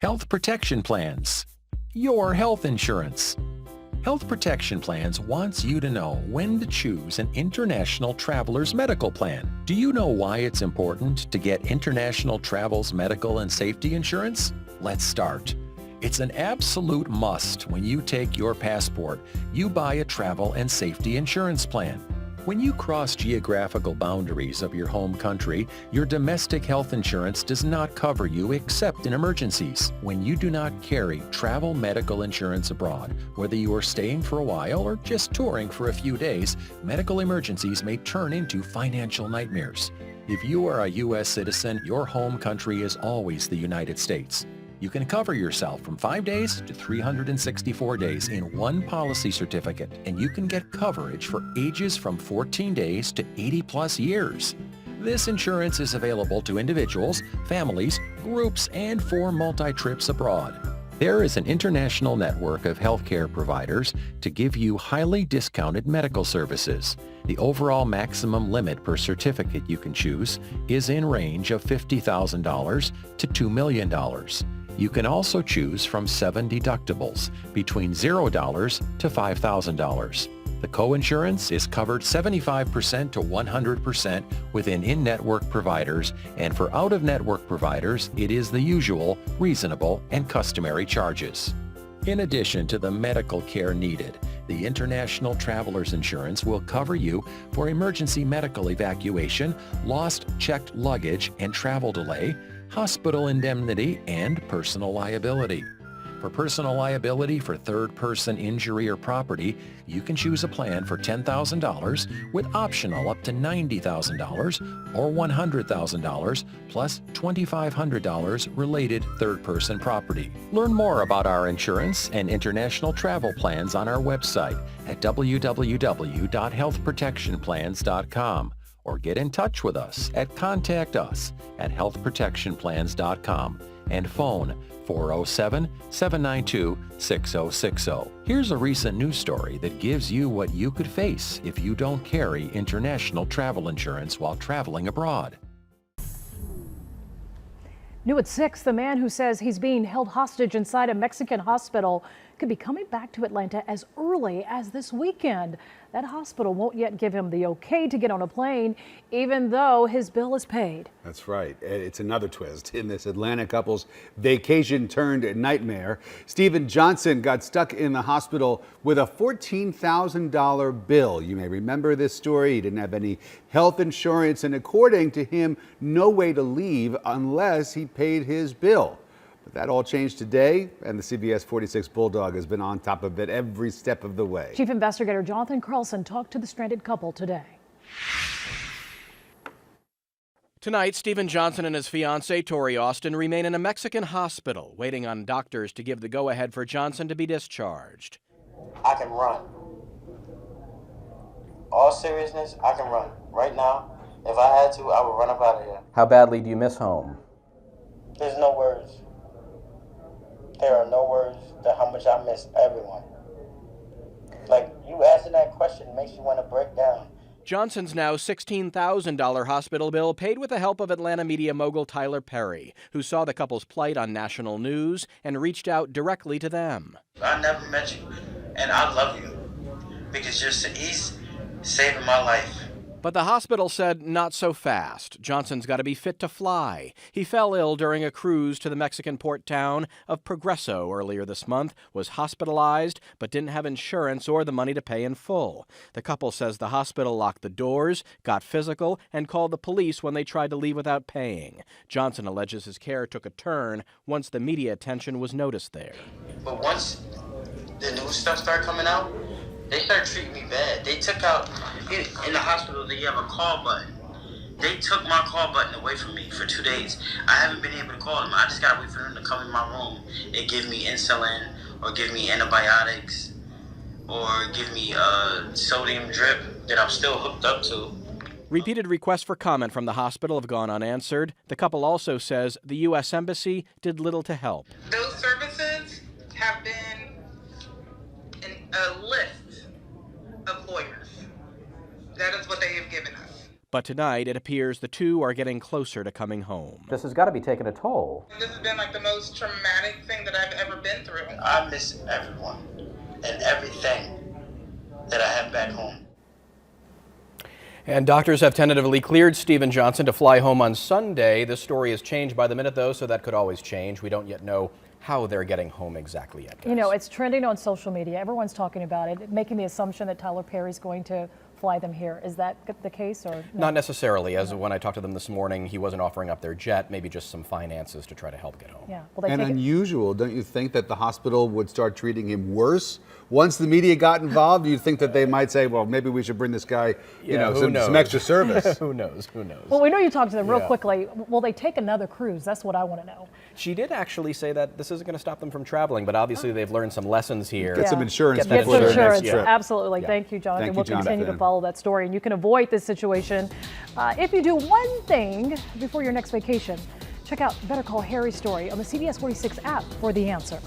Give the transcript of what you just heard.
Health protection plans. Your health insurance. Health Protection Plans wants you to know when to choose an international traveler's medical plan. Do you know why it's important to get international travel's medical and safety insurance? Let's start. It's an absolute must when you take your passport. You buy a travel and safety insurance plan. When you cross geographical boundaries of your home country, your domestic health insurance does not cover you except in emergencies. When you do not carry travel medical insurance abroad, whether you are staying for a while or just touring for a few days, medical emergencies may turn into financial nightmares. If you are a U.S. citizen, your home country is always the United States. You can cover yourself from 5 days to 364 days in one policy certificate, and you can get coverage for ages from 14 days to 80 plus years. This insurance is available to individuals, families, groups, and for multi-trips abroad. There is an international network of healthcare providers to give you highly discounted medical services. The overall maximum limit per certificate you can choose is in range of $50,000 to $2 million. You can also choose from 7 deductibles between $0 to $5,000. The co-insurance is covered 75% to 100% within in-network providers, and for out-of-network providers, it is the usual, reasonable, and customary charges. In addition to the medical care needed, the International Traveler's Insurance will cover you for emergency medical evacuation, lost checked luggage and travel delay, hospital indemnity, and personal liability. For personal liability for third-person injury or property, you can choose a plan for $10,000 with optional up to $90,000 or $100,000 plus $2,500 related third-person property. Learn more about our insurance and international travel plans on our website at www.healthprotectionplans.com. or get in touch with us at contactus@healthprotectionplans.com and phone 407-792-6060. Here's a recent news story that gives you what you could face if you don't carry international travel insurance while traveling abroad. New at 6, the man who says he's being held hostage inside a Mexican hospital could be coming back to Atlanta as early as this weekend. That hospital won't yet give him the okay to get on a plane, even though his bill is paid. That's right. It's another twist in this Atlanta couple's vacation turned nightmare. Stephen Johnson got stuck in the hospital with a $14,000 bill. You may remember this story. He didn't have any health insurance, and according to him, no way to leave unless he paid his bill. But that all changed today, and the CBS 46 Bulldog has been on top of it every step of the way. Chief Investigator Jonathan Carlson talked to the stranded couple today. Tonight, Stephen Johnson and his fiancée, Tori Austin, remain in a Mexican hospital, waiting on doctors to give the go-ahead for Johnson to be discharged. I can run. All seriousness, I can run. Right now, if I had to, I would run up out of here. How badly do you miss home? There's no words. There are no words to how much I miss everyone. Like, you asking that question makes you want to break down. Johnson's now $16,000 hospital bill paid with the help of Atlanta media mogul Tyler Perry, who saw the couple's plight on national news and reached out directly to them. I never met you, and I love you because he's saving my life. But the hospital said not so fast. Johnson's got to be fit to fly. He fell ill during a cruise to the Mexican port town of Progreso earlier this month, was hospitalized, but didn't have insurance or the money to pay in full. The couple says the hospital locked the doors, got physical, and called the police when they tried to leave without paying. Johnson alleges his care took a turn once the media attention was noticed there. But once the new stuff started coming out, they started treating me bad. They took out, in the hospital, they have a call button. They took my call button away from me for 2 days. I haven't been able to call them. I just gotta wait for them to come in my room and give me insulin, or give me antibiotics, or give me a sodium drip that I'm still hooked up to. Repeated requests for comment from the hospital have gone unanswered. The couple also says the U.S. Embassy did little to help. Those services have been a list of lawyers. That is what they have given us. But tonight, it appears the two are getting closer to coming home. This has got to be taking a toll. This has been like the most traumatic thing that I've ever been through. I miss everyone and everything that I have back home. And doctors have tentatively cleared Stephen Johnson to fly home on Sunday. This story is changed by the minute, though, so that could always change. We don't yet know how they're getting home exactly yet. You know, it's trending on social media. Everyone's talking about it, making the assumption that Tyler Perry's going to fly them here. Is that the case, or no? Not necessarily. As when I talked to them this morning, he wasn't offering up their jet, maybe just some finances to try to help get home. Yeah. Well, they And take it. unusual, don't you think that the hospital would start treating him worse? Once the media got involved, you'd think that they might say, well, maybe we should bring this guy, some extra service. Who knows? Who knows? Well, we know you talked to them real Yeah. quickly. Will they take another cruise? That's what I want to know. She did actually say that this isn't going to stop them from traveling, but obviously they've learned some lessons here. Get some insurance Get that Get before some their insurance. next trip. Absolutely. Yeah. Thank you, Jonathan. Thank you, We'll continue to Jonathan. follow that story, and you can avoid this situation if you do one thing before your next vacation. Check out Better Call Harry's story on the CBS 46 app for the answer.